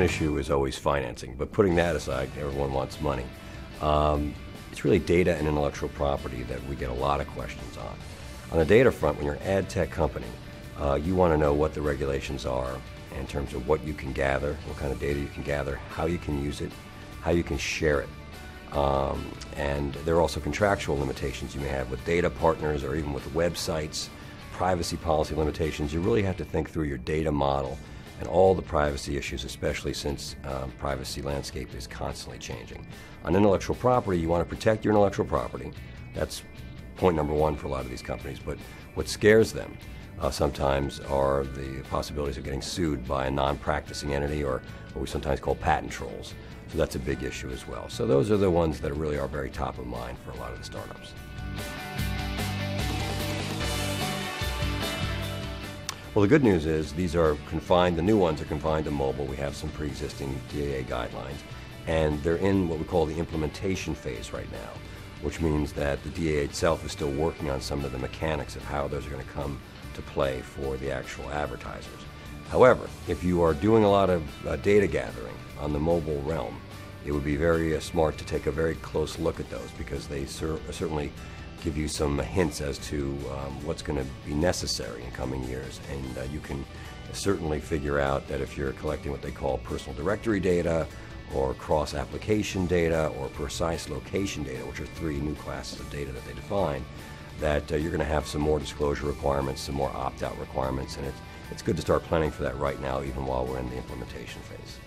issue is always financing, but putting that aside, everyone wants money. It's really data and intellectual property that we get a lot of questions on. On the data front, when you're an ad tech company, you want to know what the regulations are in terms of what you can gather, what kind of data you can gather, how you can use it, how you can share it. And there are also contractual limitations you may have with data partners or even with websites, privacy policy limitations. You really have to think through your data model and all the privacy issues, especially since privacy landscape is constantly changing. On intellectual property, you want to protect your intellectual property. That's point number one for a lot of these companies. But what scares them sometimes are the possibilities of getting sued by a non-practicing entity, or what we sometimes call patent trolls. So that's a big issue as well. So those are the ones that really are very top of mind for a lot of the startups. Well, the good news is these are confined, the new ones are confined to mobile. We have some pre-existing DAA guidelines, and they're in what we call the implementation phase right now, which means that the DAA itself is still working on some of the mechanics of how those are going to come to play for the actual advertisers. However, if you are doing a lot of data gathering on the mobile realm, it would be very smart to take a very close look at those, because they certainly give you some hints as to what's going to be necessary in coming years. And you can certainly figure out that if you're collecting what they call personal directory data, or cross-application data, or precise location data, which are three new classes of data that they define, that you're going to have some more disclosure requirements, some more opt-out requirements, and it's good to start planning for that right now, even while we're in the implementation phase.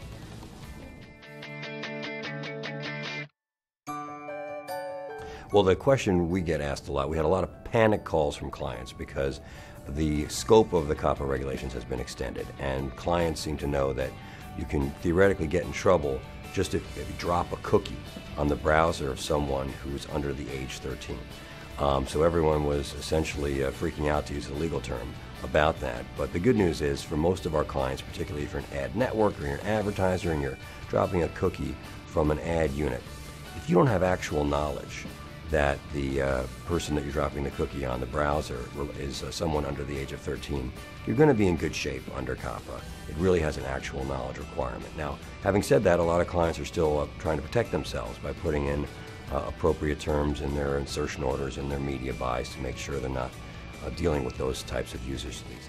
Well, the question we get asked a lot, we had a lot of panic calls from clients because the scope of the COPPA regulations has been extended, and clients seem to know that you can theoretically get in trouble just if you drop a cookie on the browser of someone who is under the age 13. So everyone was essentially freaking out, to use a legal term, about that. But the good news is, for most of our clients, particularly if you're an ad network or you're an advertiser and you're dropping a cookie from an ad unit, if you don't have actual knowledge that the person that you're dropping the cookie on the browser is someone under the age of 13, you're going to be in good shape under COPPA. It really has an actual knowledge requirement. Now, having said that, a lot of clients are still trying to protect themselves by putting in appropriate terms in their insertion orders and their media buys to make sure they're not dealing with those types of users these days.